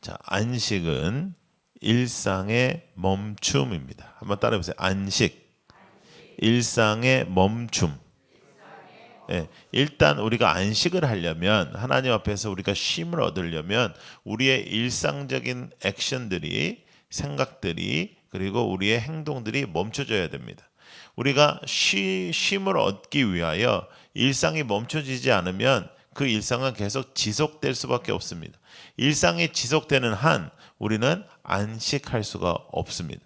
자, 안식은 일상의 멈춤입니다. 한번 따라해 보세요. 안식, 일상의 멈춤. 예, 일단 우리가 안식을 하려면 하나님 앞에서 우리가 쉼을 얻으려면 우리의 일상적인 액션들이 생각들이 그리고 우리의 행동들이 멈춰져야 됩니다. 우리가 쉼을 얻기 위하여 일상이 멈춰지지 않으면 그 일상은 계속 지속될 수밖에 없습니다. 일상이 지속되는 한 우리는 안식할 수가 없습니다.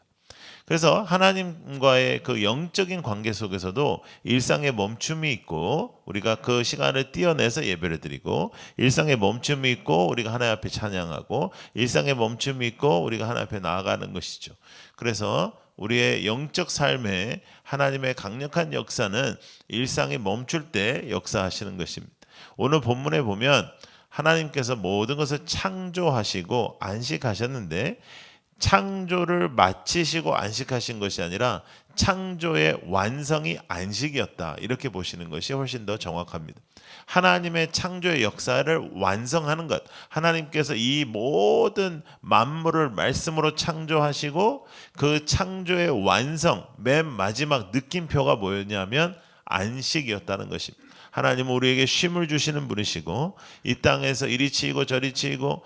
그래서 하나님과의 그 영적인 관계 속에서도 일상의 멈춤이 있고 우리가 그 시간을 떼어내서 예배를 드리고 일상의 멈춤이 있고 우리가 하나님 앞에 찬양하고 일상의 멈춤이 있고 우리가 하나님 앞에 나아가는 것이죠. 그래서 우리의 영적 삶에 하나님의 강력한 역사는 일상이 멈출 때 역사하시는 것입니다. 오늘 본문에 보면 하나님께서 모든 것을 창조하시고 안식하셨는데 창조를 마치시고 안식하신 것이 아니라 창조의 완성이 안식이었다. 이렇게 보시는 것이 훨씬 더 정확합니다. 하나님의 창조의 역사를 완성하는 것. 하나님께서 이 모든 만물을 말씀으로 창조하시고 그 창조의 완성, 맨 마지막 느낌표가 뭐였냐면 안식이었다는 것입니다. 하나님은 우리에게 쉼을 주시는 분이시고 이 땅에서 이리 치이고 저리 치이고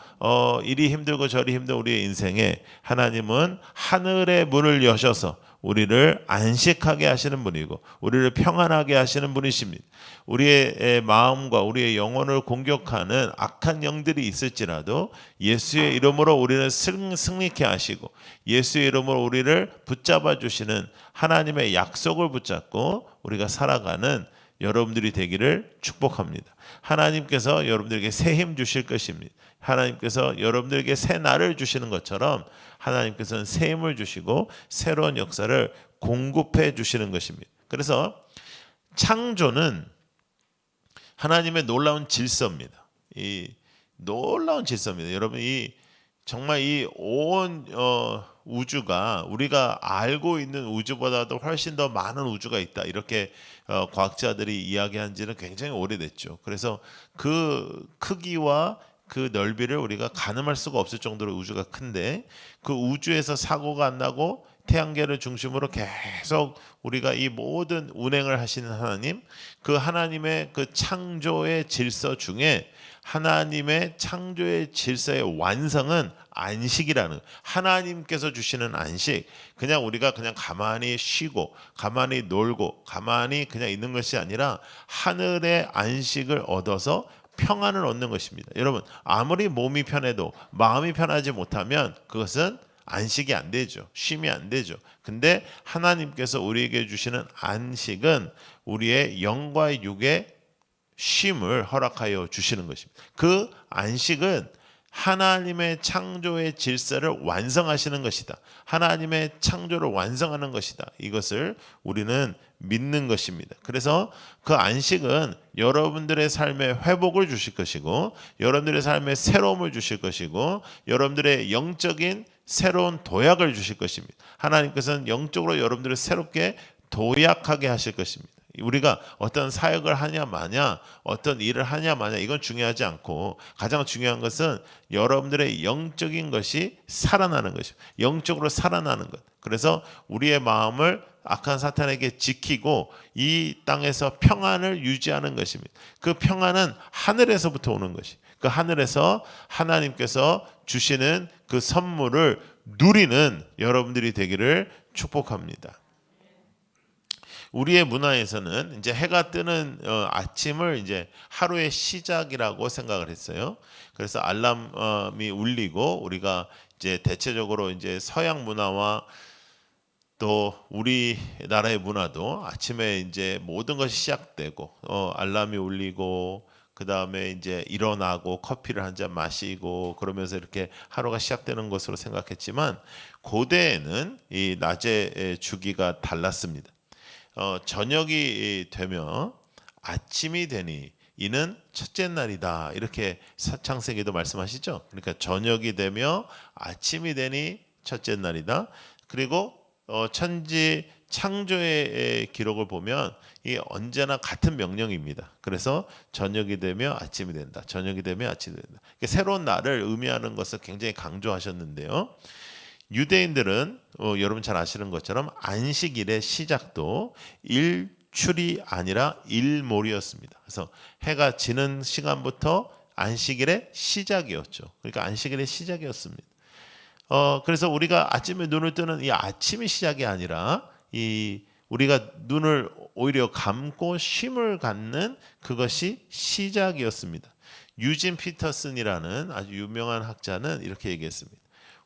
이리 힘들고 저리 힘든 우리의 인생에 하나님은 하늘의 문을 여셔서 우리를 안식하게 하시는 분이고 우리를 평안하게 하시는 분이십니다. 우리의 마음과 우리의 영혼을 공격하는 악한 영들이 있을지라도 예수의 이름으로 우리를 승리케 하시고 예수의 이름으로 우리를 붙잡아 주시는 하나님의 약속을 붙잡고 우리가 살아가는 여러분들이 되기를 축복합니다. 하나님께서 여러분들에게 새 힘 주실 것입니다. 하나님께서 여러분들에게 새 날을 주시는 것처럼 하나님께서는 새 힘을 주시고 새로운 역사를 공급해 주시는 것입니다. 그래서 창조는 하나님의 놀라운 질서입니다. 이 놀라운 질서입니다. 여러분 정말 이 온 우주가 우리가 알고 있는 우주보다도 훨씬 더 많은 우주가 있다. 이렇게 과학자들이 이야기한 지는 굉장히 오래됐죠. 그래서 그 크기와 그 넓이를 우리가 가늠할 수가 없을 정도로 우주가 큰데 그 우주에서 사고가 안 나고 태양계를 중심으로 계속 우리가 이 모든 운행을 하시는 하나님, 그 하나님의 그 창조의 질서 중에 하나님의 창조의 질서의 완성은 안식이라는 하나님께서 주시는 안식. 그냥 우리가 그냥 가만히 쉬고 가만히 놀고 가만히 그냥 있는 것이 아니라 하늘의 안식을 얻어서 평안을 얻는 것입니다. 여러분 아무리 몸이 편해도 마음이 편하지 못하면 그것은 안식이 안 되죠. 쉼이 안 되죠. 근데 하나님께서 우리에게 주시는 안식은 우리의 영과 육의 쉼을 허락하여 주시는 것입니다. 그 안식은 하나님의 창조의 질서를 완성하시는 것이다. 하나님의 창조를 완성하는 것이다. 이것을 우리는 믿는 것입니다. 그래서 그 안식은 여러분들의 삶에 회복을 주실 것이고 여러분들의 삶에 새로움을 주실 것이고 여러분들의 영적인 새로운 도약을 주실 것입니다. 하나님께서는 영적으로 여러분들을 새롭게 도약하게 하실 것입니다. 우리가 어떤 사역을 하냐 마냐 어떤 일을 하냐 마냐 이건 중요하지 않고 가장 중요한 것은 여러분들의 영적인 것이 살아나는 것입니다. 영적으로 살아나는 것. 그래서 우리의 마음을 악한 사탄에게 지키고 이 땅에서 평안을 유지하는 것입니다. 그 평안은 하늘에서부터 오는 것이. 그 하늘에서 하나님께서 주시는 그 선물을 누리는 여러분들이 되기를 축복합니다. 우리의 문화에서는 이제 해가 뜨는 아침을 이제 하루의 시작이라고 생각을 했어요. 그래서 알람이 울리고 우리가 이제 대체적으로 이제 서양 문화와 또 우리나라의 문화도 아침에 이제 모든 것이 시작되고 알람이 울리고 그 다음에 이제 일어나고 커피를 한 잔 마시고 그러면서 이렇게 하루가 시작되는 것으로 생각했지만 고대에는 이 낮의 주기가 달랐습니다. 저녁이 되면 아침이 되니 이는 첫째 날이다. 이렇게 창세기도 말씀하시죠. 그러니까 저녁이 되며 아침이 되니 첫째 날이다. 그리고 천지 창조의 기록을 보면 이 언제나 같은 명령입니다. 그래서 저녁이 되며 아침이 된다. 저녁이 되며 아침이 된다. 새로운 날을 의미하는 것을 굉장히 강조하셨는데요. 유대인들은 여러분 잘 아시는 것처럼 안식일의 시작도 일출이 아니라 일몰이었습니다. 그래서 해가 지는 시간부터 안식일의 시작이었죠. 그러니까 안식일의 시작이었습니다. 그래서 우리가 아침에 눈을 뜨는 이 아침이 시작이 아니라 이 우리가 눈을 오히려 감고 쉼을 갖는 그것이 시작이었습니다. 유진 피터슨이라는 아주 유명한 학자는 이렇게 얘기했습니다.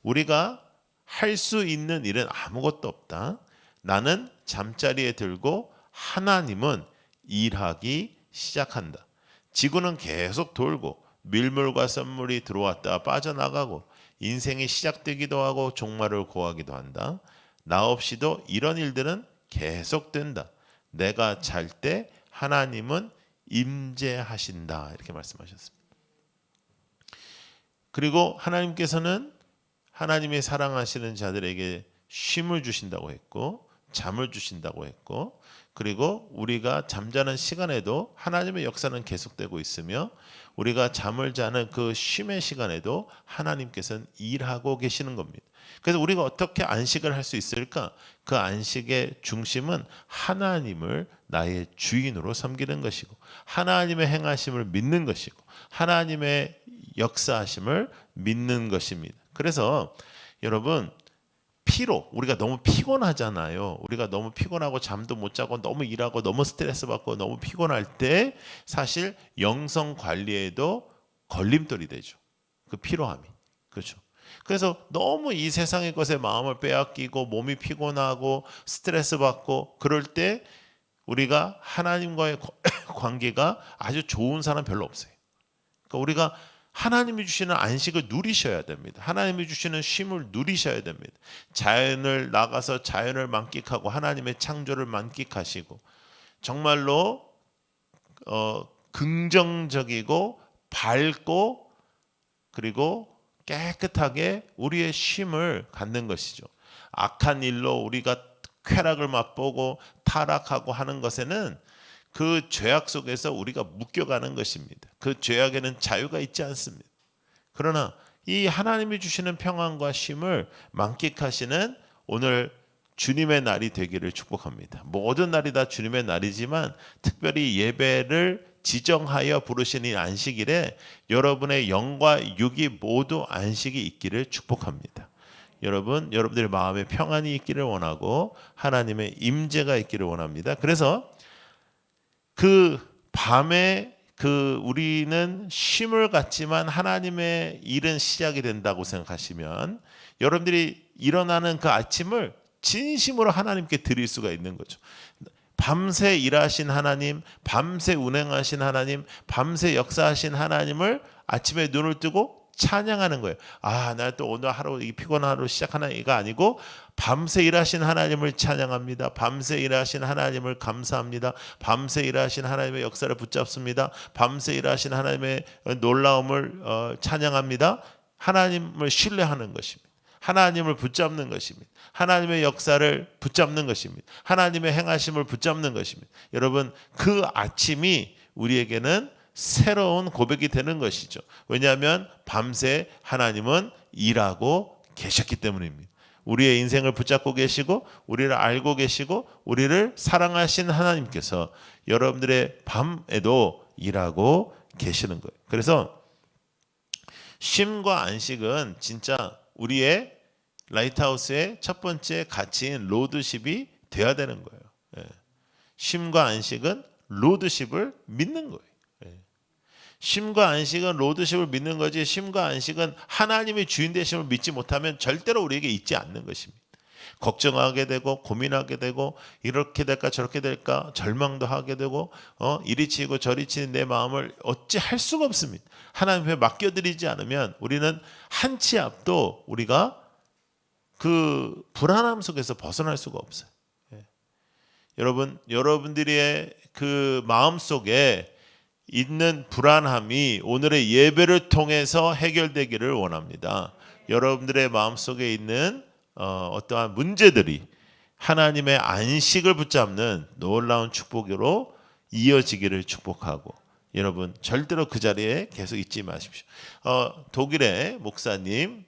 우리가 할 수 있는 일은 아무것도 없다. 나는 잠자리에 들고 하나님은 일하기 시작한다. 지구는 계속 돌고 밀물과 썰물이 들어왔다 빠져나가고 인생이 시작되기도 하고 종말을 고하기도 한다. 나 없이도 이런 일들은 계속된다. 내가 잘 때 하나님은 임재하신다. 이렇게 말씀하셨습니다. 그리고 하나님께서는 하나님의 사랑하시는 자들에게 쉼을 주신다고 했고 잠을 주신다고 했고 그리고 우리가 잠자는 시간에도 하나님의 역사는 계속되고 있으며 우리가 잠을 자는 그 쉼의 시간에도 하나님께서는 일하고 계시는 겁니다. 그래서 우리가 어떻게 안식을 할 수 있을까? 그 안식의 중심은 하나님을 나의 주인으로 섬기는 것이고 하나님의 행하심을 믿는 것이고 하나님의 역사하심을 믿는 것입니다. 그래서 여러분 우리가 너무 피곤하잖아요. 우리가 너무 피곤하고 잠도 못 자고 너무 일하고 너무 스트레스 받고 너무 피곤할 때 사실 영성 관리에도 걸림돌이 되죠. 그 피로함이. 그렇죠. 그래서 너무 이 세상의 것에 마음을 빼앗기고 몸이 피곤하고 스트레스 받고 그럴 때 우리가 하나님과의 관계가 아주 좋은 사람 별로 없어요. 그러니까 우리가 하나님이 주시는 안식을 누리셔야 됩니다. 하나님이 주시는 쉼을 누리셔야 됩니다. 자연을 나가서 자연을 만끽하고 하나님의 창조를 만끽하시고 정말로 긍정적이고 밝고 그리고 깨끗하게 우리의 쉼을 갖는 것이죠. 악한 일로 우리가 쾌락을 맛보고 타락하고 하는 것에는 그 죄악 속에서 우리가 묶여가는 것입니다. 그 죄악에는 자유가 있지 않습니다. 그러나 이 하나님이 주시는 평안과 쉼을 만끽하시는 오늘 주님의 날이 되기를 축복합니다. 모든 날이 다 주님의 날이지만 특별히 예배를 지정하여 부르신 이 안식일에 여러분의 영과 육이 모두 안식이 있기를 축복합니다. 여러분들의 마음에 평안이 있기를 원하고 하나님의 임재가 있기를 원합니다. 그래서 그 밤에 우리는 쉼을 갖지만 하나님의 일은 시작이 된다고 생각하시면 여러분들이 일어나는 그 아침을 진심으로 하나님께 드릴 수가 있는 거죠. 밤새 일하신 하나님, 밤새 운행하신 하나님, 밤새 역사하신 하나님을 아침에 눈을 뜨고 찬양하는 거예요. 나 또 오늘 하루 피곤한 하루 시작하는 이가 아니고 밤새 일하신 하나님을 찬양합니다. 밤새 일하신 하나님을 감사합니다. 밤새 일하신 하나님의 역사를 붙잡습니다. 밤새 일하신 하나님의 놀라움을 찬양합니다. 하나님을 신뢰하는 것입니다. 하나님을 붙잡는 것입니다. 하나님의 역사를 붙잡는 것입니다. 하나님의 행하심을 붙잡는 것입니다. 여러분 그 아침이 우리에게는 새로운 고백이 되는 것이죠. 왜냐하면 밤새 하나님은 일하고 계셨기 때문입니다. 우리의 인생을 붙잡고 계시고 우리를 알고 계시고 우리를 사랑하신 하나님께서 여러분들의 밤에도 일하고 계시는 거예요. 그래서 쉼과 안식은 진짜 우리의 라이트하우스의 첫 번째 가치인 로드십이 돼야 되는 거예요. 쉼과 안식은 로드십을 믿는 거예요. 쉼과 안식은 로드십을 믿는 거지 쉼과 안식은 하나님의 주인 되심을 믿지 못하면 절대로 우리에게 있지 않는 것입니다. 걱정하게 되고 고민하게 되고 이렇게 될까 저렇게 될까 절망도 하게 되고 이리 치고 저리 치는 내 마음을 어찌 할 수가 없습니다. 하나님께 맡겨드리지 않으면 우리는 한 치 앞도 우리가 그 불안함 속에서 벗어날 수가 없어요. 여러분들의 그 마음 속에 있는 불안함이 오늘의 예배를 통해서 해결되기를 원합니다. 여러분들의 마음속에 있는 어떠한 문제들이 하나님의 안식을 붙잡는 놀라운 축복으로 이어지기를 축복하고, 여러분 절대로 그 자리에 계속 있지 마십시오. 독일의 목사님,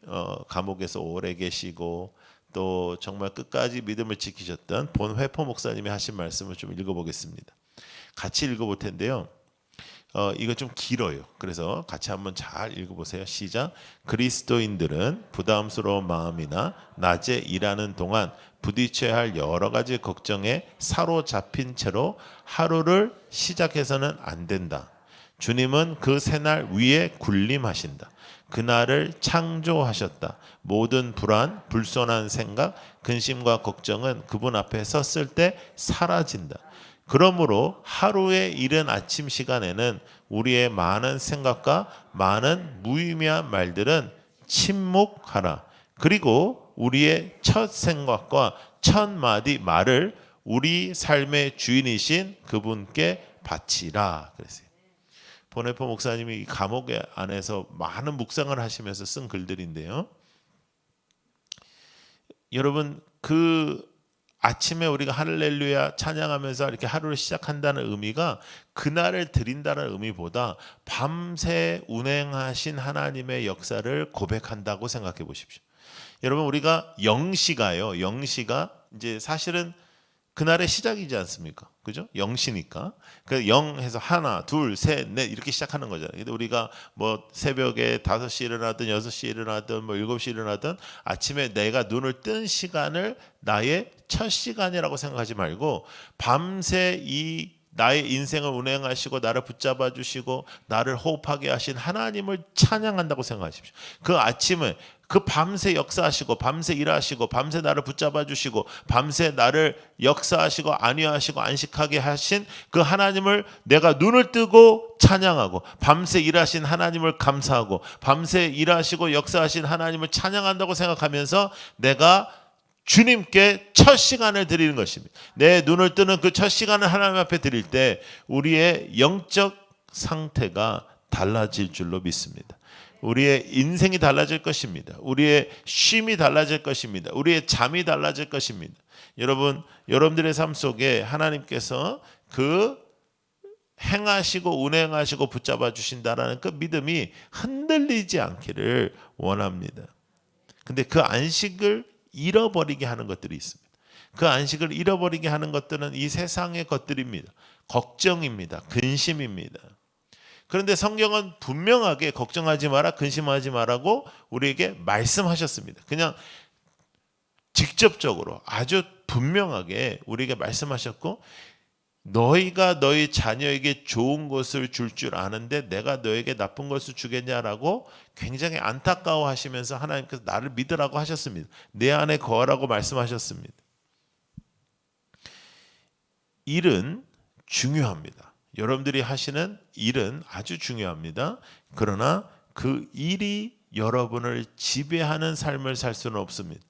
감옥에서 오래 계시고 또 정말 끝까지 믿음을 지키셨던 본 회포 목사님이 하신 말씀을 좀 읽어보겠습니다. 같이 읽어볼 텐데요. 이거 좀 길어요. 그래서 같이 한번 잘 읽어보세요. 시작. 그리스도인들은 부담스러운 마음이나 낮에 일하는 동안 부딪혀야 할 여러 가지 걱정에 사로잡힌 채로 하루를 시작해서는 안 된다. 주님은 그 새날 위에 군림하신다. 그날을 창조하셨다. 모든 불안, 불손한 생각, 근심과 걱정은 그분 앞에 섰을 때 사라진다. 그러므로 하루의 이른 아침 시간에는 우리의 많은 생각과 많은 무의미한 말들은 침묵하라. 그리고 우리의 첫 생각과 첫 마디 말을 우리 삶의 주인이신 그분께 바치라. 그랬어요. 보네포 목사님이 이 감옥 안에서 많은 묵상을 하시면서 쓴 글들인데요. 여러분, 그 아침에 우리가 할렐루야 찬양하면서 이렇게 하루를 시작한다는 의미가 그날을 드린다는 의미보다 밤새 운행하신 하나님의 역사를 고백한다고 생각해 보십시오. 여러분, 우리가 영시가요. 영시가 이제 사실은 그날의 시작이지 않습니까? 그죠? 영시니까. 그 0해서 하나, 둘, 셋, 넷 이렇게 시작하는 거잖아요. 근데 우리가 뭐 새벽에 5시 일어나든 6시 일어나든 뭐 7시 일어나든 아침에 내가 눈을 뜬 시간을 나의 첫 시간이라고 생각하지 말고 밤새 이 나의 인생을 운행하시고 나를 붙잡아 주시고 나를 호흡하게 하신 하나님을 찬양한다고 생각하십시오. 그 아침을 그 밤새 역사하시고 밤새 일하시고 밤새 나를 붙잡아 주시고 밤새 나를 역사하시고 안위하시고 안식하게 하신 그 하나님을 내가 눈을 뜨고 찬양하고 밤새 일하신 하나님을 감사하고 밤새 일하시고 역사하신 하나님을 찬양한다고 생각하면서 내가 주님께 첫 시간을 드리는 것입니다. 내 눈을 뜨는 그 첫 시간을 하나님 앞에 드릴 때 우리의 영적 상태가 달라질 줄로 믿습니다. 우리의 인생이 달라질 것입니다. 우리의 쉼이 달라질 것입니다. 우리의 잠이 달라질 것입니다. 여러분들의 삶 속에 하나님께서 그 행하시고 운행하시고 붙잡아 주신다라는 그 믿음이 흔들리지 않기를 원합니다. 근데 그 안식을 잃어버리게 하는 것들이 있습니다. 그 안식을 잃어버리게 하는 것들은 이 세상의 것들입니다. 걱정입니다. 근심입니다. 그런데 성경은 분명하게 걱정하지 마라, 근심하지 마라고 우리에게 말씀하셨습니다. 그냥 직접적으로 아주 분명하게 우리에게 말씀하셨고, 너희가 너희 자녀에게 좋은 것을 줄 아는데 내가 너에게 나쁜 것을 주겠냐라고 굉장히 안타까워하시면서 하나님께서 나를 믿으라고 하셨습니다. 내 안에 거하라고 말씀하셨습니다. 일은 중요합니다. 여러분들이 하시는 일은 아주 중요합니다. 그러나 그 일이 여러분을 지배하는 삶을 살 수는 없습니다.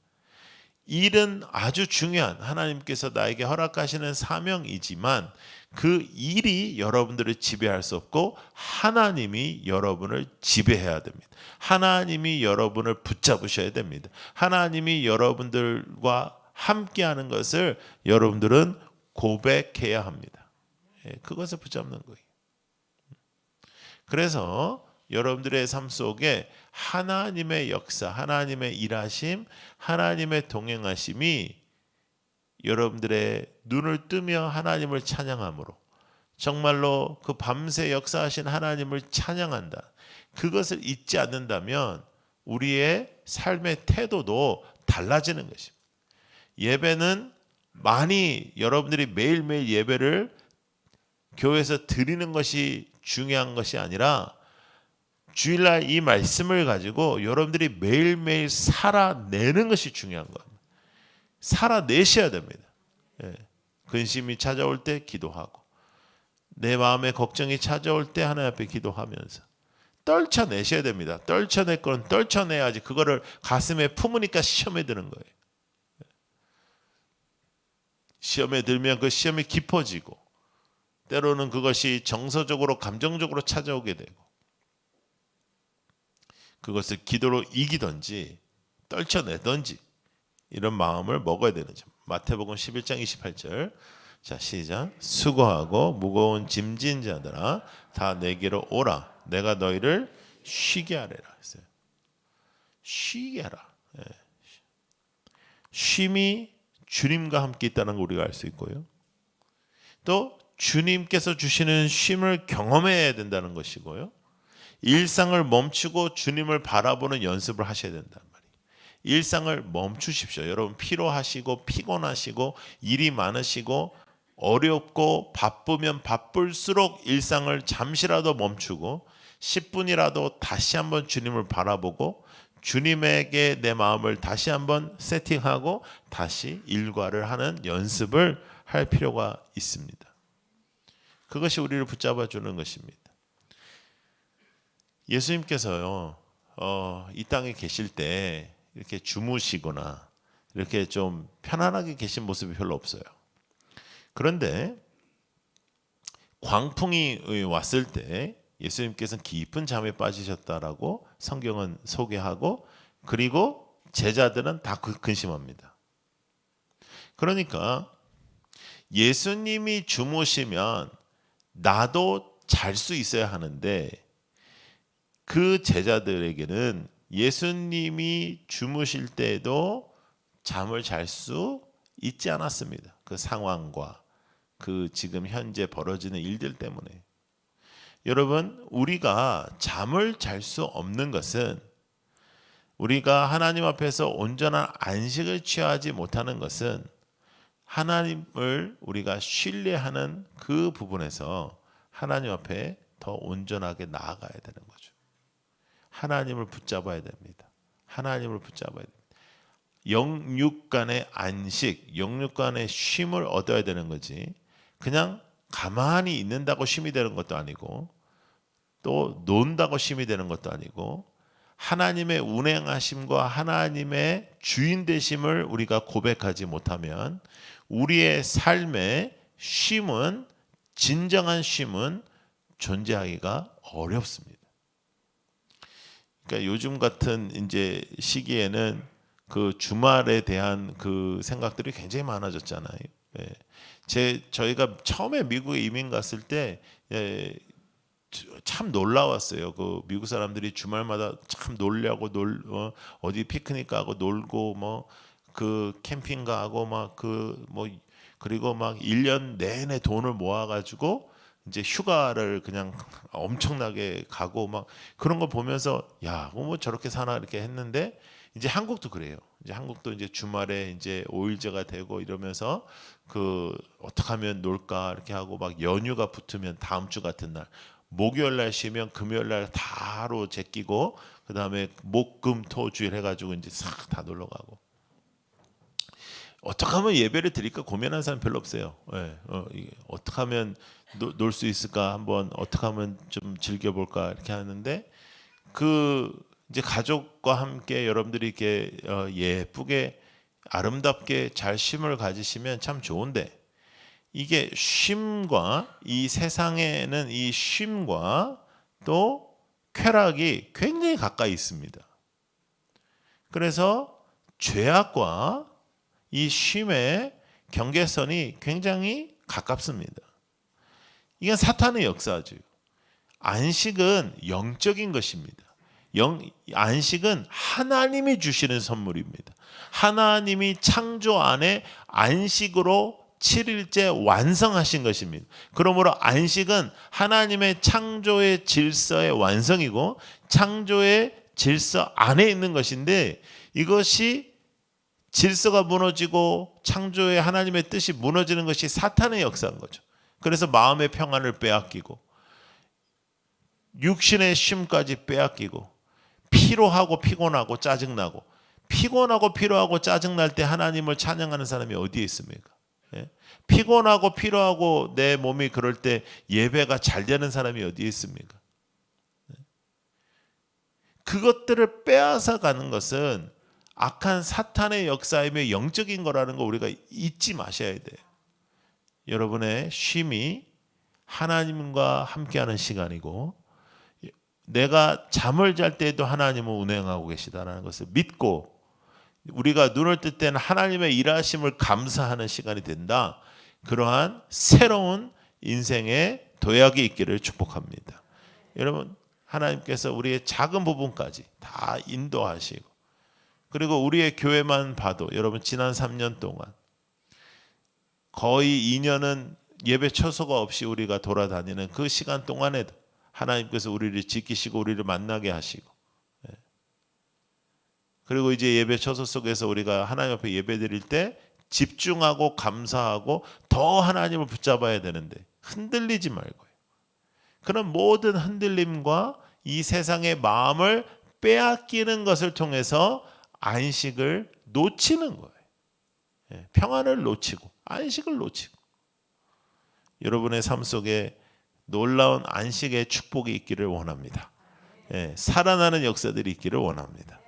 일은 아주 중요한 하나님께서 나에게 허락하시는 사명이지만 그 일이 여러분들을 지배할 수 없고 하나님이 여러분을 지배해야 됩니다. 하나님이 여러분을 붙잡으셔야 됩니다. 하나님이 여러분들과 함께하는 것을 여러분들은 고백해야 합니다. 그것을 붙잡는 거예요. 그래서 여러분들의 삶 속에 하나님의 역사, 하나님의 일하심, 하나님의 동행하심이 여러분들의 눈을 뜨며 하나님을 찬양함으로 정말로 그 밤새 역사하신 하나님을 찬양한다. 그것을 잊지 않는다면 우리의 삶의 태도도 달라지는 것입니다. 예배는 많이 여러분들이 매일매일 예배를 교회에서 드리는 것이 중요한 것이 아니라 주일날 이 말씀을 가지고 여러분들이 매일매일 살아내는 것이 중요한 겁니다. 살아내셔야 됩니다. 근심이 찾아올 때 기도하고 내 마음에 걱정이 찾아올 때 하나님 앞에 기도하면서 떨쳐내셔야 됩니다. 떨쳐낼 건 떨쳐내야지 그거를 가슴에 품으니까 시험에 드는 거예요. 시험에 들면 그 시험이 깊어지고 때로는 그것이 정서적으로 감정적으로 찾아오게 되고 그것을 기도로 이기든지 떨쳐내든지 이런 마음을 먹어야 되는 점. 마태복음 11장 28절. 자, 시작. 수고하고 무거운 짐진 자들아 다 내게로 오라. 내가 너희를 쉬게 하리라 했어요. 쉬게 하라. 예. 쉼이 주님과 함께 있다는 걸 우리가 알 수 있고요. 또 주님께서 주시는 쉼을 경험해야 된다는 것이고요. 일상을 멈추고 주님을 바라보는 연습을 하셔야 된단 말이에요. 일상을 멈추십시오. 여러분 피로하시고 피곤하시고 일이 많으시고 어렵고 바쁘면 바쁠수록 일상을 잠시라도 멈추고 10분이라도 다시 한번 주님을 바라보고 주님에게 내 마음을 다시 한번 세팅하고 다시 일과를 하는 연습을 할 필요가 있습니다. 그것이 우리를 붙잡아 주는 것입니다. 예수님께서요, 이 땅에 계실 때 이렇게 주무시거나 이렇게 좀 편안하게 계신 모습이 별로 없어요. 그런데 광풍이 왔을 때 예수님께서는 깊은 잠에 빠지셨다라고 성경은 소개하고, 그리고 제자들은 다 근심합니다. 그러니까 예수님이 주무시면 나도 잘 수 있어야 하는데, 그 제자들에게는 예수님이 주무실 때에도 잠을 잘 수 있지 않았습니다. 그 상황과 그 지금 현재 벌어지는 일들 때문에. 여러분, 우리가 잠을 잘 수 없는 것은, 우리가 하나님 앞에서 온전한 안식을 취하지 못하는 것은 하나님을 우리가 신뢰하는 그 부분에서 하나님 앞에 더 온전하게 나아가야 되는 거죠. 하나님을 붙잡아야 됩니다. 하나님을 붙잡아야 됩니다. 영육 간의 안식, 영육 간의 쉼을 얻어야 되는 거지, 그냥 가만히 있는다고 쉼이 되는 것도 아니고, 또 논다고 쉼이 되는 것도 아니고, 하나님의 운행하심과 하나님의 주인 되심을 우리가 고백하지 못하면 우리의 삶의 쉼은, 진정한 쉼은 존재하기가 어렵습니다. 그러니까 요즘 같은 이제 시기에는 그 주말에 대한 그 생각들이 굉장히 많아졌잖아요. 저희가 처음에 미국에 이민 갔을 때 참 놀라웠어요. 그 미국 사람들이 주말마다 참 놀려고 어디 피크닉 가고 놀고 뭐 그 캠핑 가고 막 그리고 막 1년 내내 돈을 모아 가지고 이제 휴가를 그냥 엄청나게 가고 막 그런 거 보면서, 야, 뭐 저렇게 사나 이렇게 했는데, 이제 한국도 그래요. 이제 한국도 이제 주말에 이제 5일제가 되고 이러면서 그 어떻게 하면 놀까 이렇게 하고, 막 연휴가 붙으면 다음 주 같은 날 목요일 날 쉬면 금요일 날 다로 제끼고, 그다음에 목, 금, 토, 주일 해가지고 이제 싹 다 놀러 가고. 어떻게 하면 예배를 드릴까 고민하는 사람 별로 없어요. 어떻게 하면 놀 수 있을까, 한번 어떻게 하면 좀 즐겨볼까 이렇게 하는데, 그 이제 가족과 함께 여러분들이 이렇게 예쁘게 아름답게 잘 쉼을 가지시면 참 좋은데, 이게 쉼과, 이 세상에는 이 쉼과 또 쾌락이 굉장히 가까이 있습니다. 그래서 죄악과 이 쉼의 경계선이 굉장히 가깝습니다. 이건 사탄의 역사죠. 안식은 영적인 것입니다. 안식은 하나님이 주시는 선물입니다. 하나님이 창조 안에 안식으로 7일째 완성하신 것입니다. 그러므로 안식은 하나님의 창조의 질서의 완성이고 창조의 질서 안에 있는 것인데, 이것이 질서가 무너지고 창조의 하나님의 뜻이 무너지는 것이 사탄의 역사인 거죠. 그래서 마음의 평안을 빼앗기고 육신의 쉼까지 빼앗기고, 피로하고 피곤하고 짜증나고, 피곤하고 피로하고 짜증날 때 하나님을 찬양하는 사람이 어디에 있습니까? 피곤하고 피로하고 내 몸이 그럴 때 예배가 잘 되는 사람이 어디에 있습니까? 그것들을 빼앗아 가는 것은 악한 사탄의 역사이며 영적인 거라는 거 우리가 잊지 마셔야 돼요. 여러분의 쉼이 하나님과 함께하는 시간이고, 내가 잠을 잘 때에도 하나님은 운행하고 계시다라는 것을 믿고, 우리가 눈을 뜰 때는 하나님의 일하심을 감사하는 시간이 된다. 그러한 새로운 인생의 도약이 있기를 축복합니다. 여러분, 하나님께서 우리의 작은 부분까지 다 인도하시고, 그리고 우리의 교회만 봐도 여러분 지난 3년 동안 거의 2년은 예배 처소가 없이 우리가 돌아다니는 그 시간 동안에도 하나님께서 우리를 지키시고 우리를 만나게 하시고, 그리고 이제 예배 처소 속에서 우리가 하나님 앞에 예배 드릴 때 집중하고 감사하고 더 하나님을 붙잡아야 되는데 흔들리지 말고요. 그런 모든 흔들림과 이 세상의 마음을 빼앗기는 것을 통해서 안식을 놓치는 거예요. 평안을 놓치고 안식을 놓치고, 여러분의 삶 속에 놀라운 안식의 축복이 있기를 원합니다. 살아나는 역사들이 있기를 원합니다.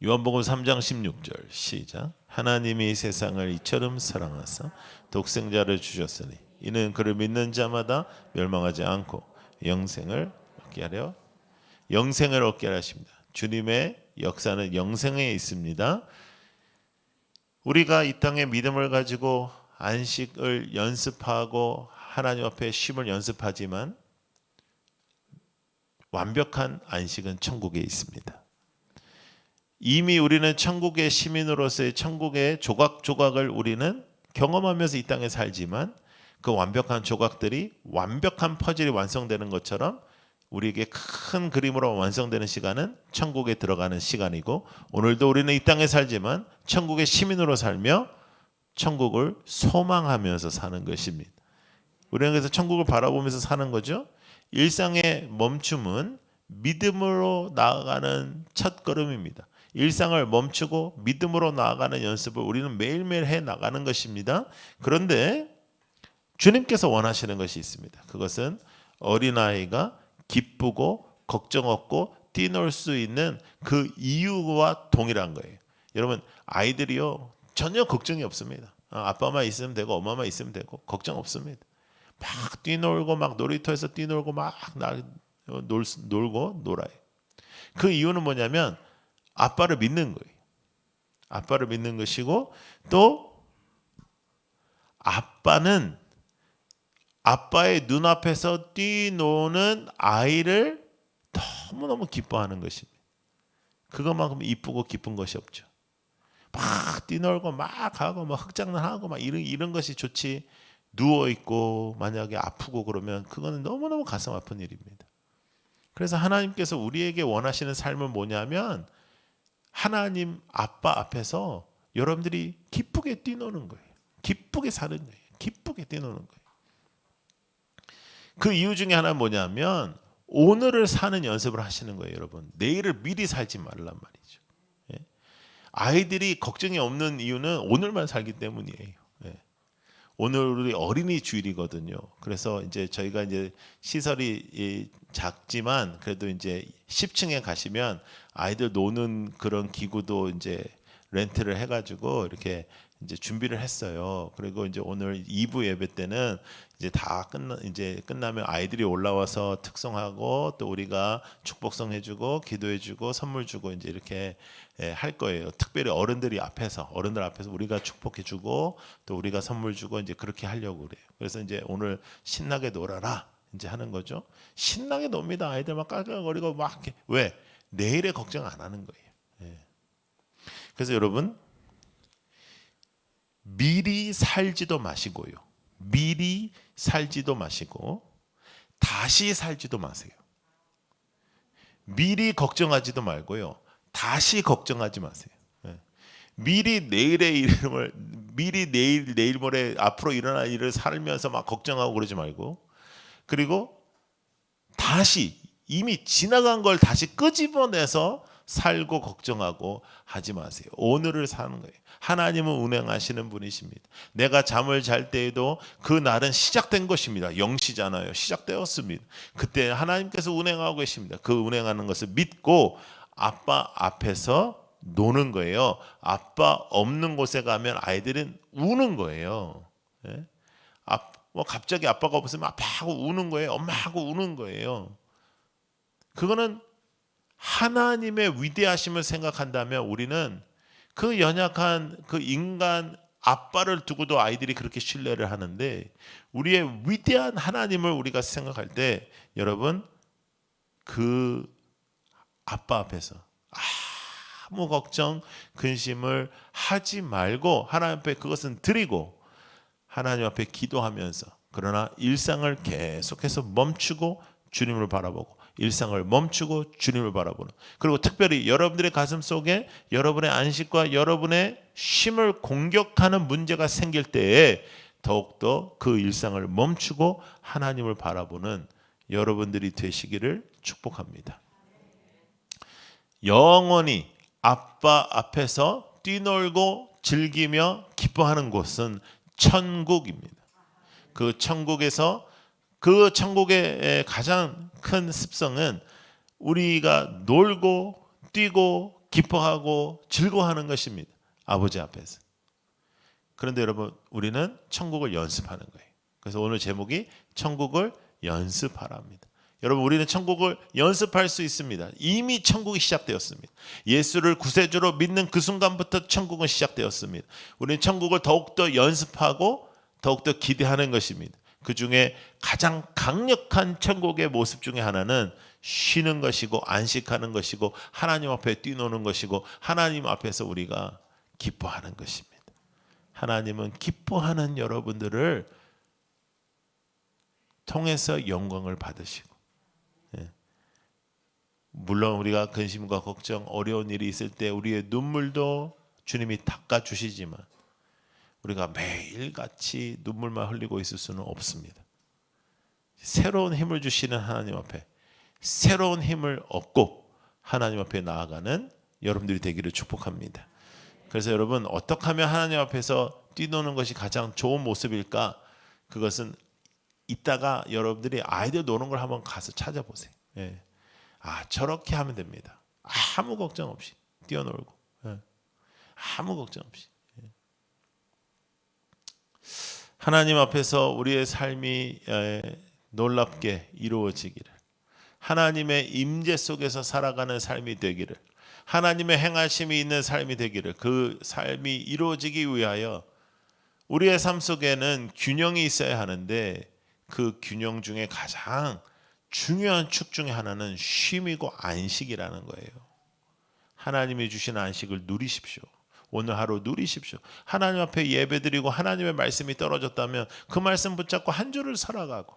요한복음 3장 16절 시작. 하나님이 세상을 이처럼 사랑하사 독생자를 주셨으니 이는 그를 믿는 자마다 멸망하지 않고 영생을 얻게 하려, 영생을 얻게 하십니다. 주님의 역사는 영생에 있습니다. 우리가 이 땅에 믿음을 가지고 안식을 연습하고 하나님 앞에 쉼을 연습하지만 완벽한 안식은 천국에 있습니다. 이미 우리는 천국의 시민으로서의 천국의 조각조각을 우리는 경험하면서 이 땅에 살지만 그 완벽한 조각들이 완벽한 퍼즐이 완성되는 것처럼 우리에게 큰 그림으로 완성되는 시간은 천국에 들어가는 시간이고, 오늘도 우리는 이 땅에 살지만 천국의 시민으로 살며 천국을 소망하면서 사는 것입니다. 우리는 그래서 천국을 바라보면서 사는 거죠. 일상의 멈춤은 믿음으로 나아가는 첫 걸음입니다. 일상을 멈추고 믿음으로 나아가는 연습을 우리는 매일매일 해 나가는 것입니다. 그런데 주님께서 원하시는 것이 있습니다. 그것은 어린아이가 기쁘고 걱정 없고 뛰놀 수 있는 그 이유와 동일한 거예요. 여러분, 아이들이요 전혀 걱정이 없습니다. 아빠만 있으면 되고 엄마만 있으면 되고 걱정 없습니다. 막 뛰놀고 막 놀이터에서 뛰놀고 막 놀고 놀아요. 그 이유는 뭐냐면 아빠를 믿는 거예요. 아빠를 믿는 것이고, 또 아빠는 아빠의 눈앞에서 뛰노는 아이를 너무너무 기뻐하는 것입니다. 그것만큼 이쁘고 기쁜 것이 없죠. 막 뛰놀고 막 하고 막 흑장난하고 막 이런 것이 좋지, 누워 있고 만약에 아프고 그러면 그거는 너무너무 가슴 아픈 일입니다. 그래서 하나님께서 우리에게 원하시는 삶은 뭐냐면 하나님 아빠 앞에서 여러분들이 기쁘게 뛰노는 거예요. 기쁘게 사는 거예요. 기쁘게 뛰노는 거예요. 그 이유 중에 하나는 뭐냐면 오늘을 사는 연습을 하시는 거예요. 여러분, 내일을 미리 살지 말란 말이죠. 아이들이 걱정이 없는 이유는 오늘만 살기 때문이에요. 오늘이 어린이 주일이거든요. 그래서 이제 저희가 이제 시설이 작지만 그래도 이제 10층에 가시면 아이들 노는 그런 기구도 이제 렌트를 해가지고 이렇게 이제 준비를 했어요. 그리고 이제 오늘 2부 예배 때는 이제 다 끝나면 아이들이 올라와서 특송하고 또 우리가 축복성 해주고 기도해주고 선물 주고 이제 이렇게 할 거예요. 특별히 어른들 앞에서 우리가 축복해주고 또 우리가 선물 주고 이제 그렇게 하려고 그래요. 그래서 이제 오늘 신나게 놀아라 이제 하는 거죠. 신나게 놉니다. 아이들 막 깔깔거리고 막 이렇게. 왜? 내일에 걱정 안 하는 거예요. 그래서 여러분, 미리 살지도 마시고요. 미리 살지도 마시고 다시 살지도 마세요. 미리 걱정하지도 말고요. 다시 걱정하지 마세요. 미리 내일 모레 앞으로 일어날 일을 살면서 막 걱정하고 그러지 말고, 그리고 다시 이미 지나간 걸 다시 끄집어내서 살고 걱정하고 하지 마세요. 오늘을 사는 거예요. 하나님은 운행하시는 분이십니다. 내가 잠을 잘 때에도 그 날은 시작된 것입니다. 0시잖아요. 시작되었습니다. 그때 하나님께서 운행하고 계십니다. 그 운행하는 것을 믿고 아빠 앞에서 노는 거예요. 아빠 없는 곳에 가면 아이들은 우는 거예요. 뭐 갑자기 아빠가 없으면 아빠하고 우는 거예요. 엄마하고 우는 거예요. 그거는 하나님의 위대하심을 생각한다면 우리는 그 연약한 그 인간 아빠를 두고도 아이들이 그렇게 신뢰를 하는데, 우리의 위대한 하나님을 우리가 생각할 때 여러분, 그 아빠 앞에서 아무 걱정 근심을 하지 말고 하나님 앞에 그것은 드리고 하나님 앞에 기도하면서, 그러나 일상을 계속해서 멈추고 주님을 바라보고, 일상을 멈추고 주님을 바라보는, 그리고 특별히 여러분들의 가슴 속에 여러분의 안식과 여러분의 쉼을 공격하는 문제가 생길 때에 더욱더 그 일상을 멈추고 하나님을 바라보는 여러분들이 되시기를 축복합니다. 영원히 아빠 앞에서 뛰놀고 즐기며 기뻐하는 곳은 천국입니다. 그 천국에서, 그 천국의 가장 큰 습성은 우리가 놀고 뛰고 기뻐하고 즐거워하는 것입니다. 아버지 앞에서. 그런데 여러분, 우리는 천국을 연습하는 거예요. 그래서 오늘 제목이 천국을 연습하라입니다. 여러분, 우리는 천국을 연습할 수 있습니다. 이미 천국이 시작되었습니다. 예수를 구세주로 믿는 그 순간부터 천국은 시작되었습니다. 우리는 천국을 더욱더 연습하고 더욱더 기대하는 것입니다. 그 중에 가장 강력한 천국의 모습 중에 하나는 쉬는 것이고 안식하는 것이고 하나님 앞에 뛰노는 것이고 하나님 앞에서 우리가 기뻐하는 것입니다. 하나님은 기뻐하는 여러분들을 통해서 영광을 받으시고, 물론 우리가 근심과 걱정, 어려운 일이 있을 때 우리의 눈물도 주님이 닦아주시지만 우리가 매일같이 눈물만 흘리고 있을 수는 없습니다. 새로운 힘을 주시는 하나님 앞에 새로운 힘을 얻고 하나님 앞에 나아가는 여러분들이 되기를 축복합니다. 그래서 여러분, 어떻게 하면 하나님 앞에서 뛰노는 것이 가장 좋은 모습일까? 그것은 이따가 여러분들이 아이들 노는 걸 한번 가서 찾아보세요. 저렇게 하면 됩니다. 아무 걱정 없이 뛰어놀고, 아무 걱정 없이. 하나님 앞에서 우리의 삶이 놀랍게 이루어지기를, 하나님의 임재 속에서 살아가는 삶이 되기를, 하나님의 행하심이 있는 삶이 되기를, 그 삶이 이루어지기 위하여 우리의 삶 속에는 균형이 있어야 하는데, 그 균형 중에 가장 중요한 축 중에 하나는 쉼이고 안식이라는 거예요. 하나님이 주신 안식을 누리십시오. 오늘 하루 누리십시오. 하나님 앞에 예배드리고 하나님의 말씀이 떨어졌다면 그 말씀 붙잡고 한 주를 살아가고,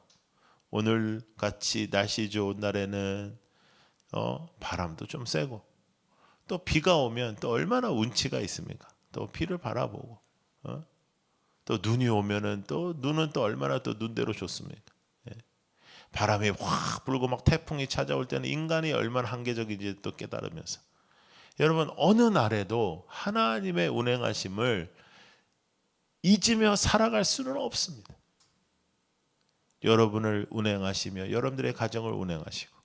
오늘 같이 날씨 좋은 날에는 바람도 좀 세고, 또 비가 오면 또 얼마나 운치가 있습니까? 또 비를 바라보고, 또 눈이 오면은 또 눈은 또 얼마나 또 눈대로 좋습니까? 바람이 확 불고 막 태풍이 찾아올 때는 인간이 얼마나 한계적인지 또 깨달으면서, 여러분, 어느 날에도 하나님의 운행하심을 잊으며 살아갈 수는 없습니다. 여러분을 운행하시며 여러분들의 가정을 운행하시고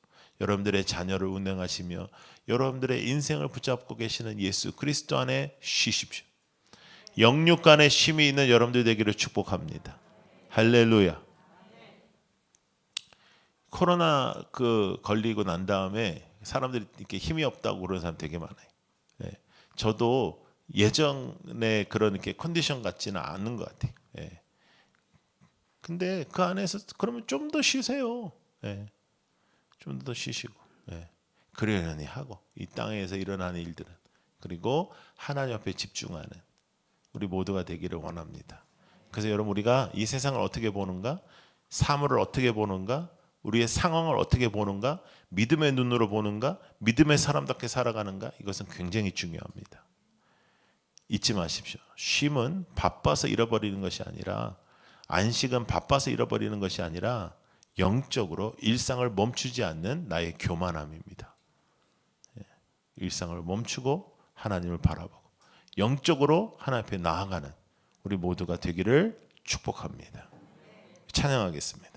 여러분들의 자녀를 운행하시며 여러분들의 인생을 붙잡고 계시는 예수 그리스도 안에 쉬십시오. 영육간의 쉼이 있는 여러분들 되기를 축복합니다. 할렐루야. 코로나 걸리고 난 다음에 사람들이 이렇게 힘이 없다고 그러는 사람 되게 많아요. 저도 예전에 그런 이렇게 컨디션 같지는 않은 것 같아요. 근데 그 안에서 그러면 좀 더 쉬세요. 좀 더 쉬시고, 그러려니 하고, 이 땅에서 일어나는 일들은, 그리고 하나님 앞에 집중하는 우리 모두가 되기를 원합니다. 그래서 여러분, 우리가 이 세상을 어떻게 보는가, 사물을 어떻게 보는가, 우리의 상황을 어떻게 보는가, 믿음의 눈으로 보는가, 믿음의 사람답게 살아가는가, 이것은 굉장히 중요합니다. 잊지 마십시오. 쉼은 바빠서 잃어버리는 것이 아니라, 안식은 바빠서 잃어버리는 것이 아니라 영적으로 일상을 멈추지 않는 나의 교만함입니다. 일상을 멈추고 하나님을 바라보고 영적으로 하나님 앞에 나아가는 우리 모두가 되기를 축복합니다. 찬양하겠습니다.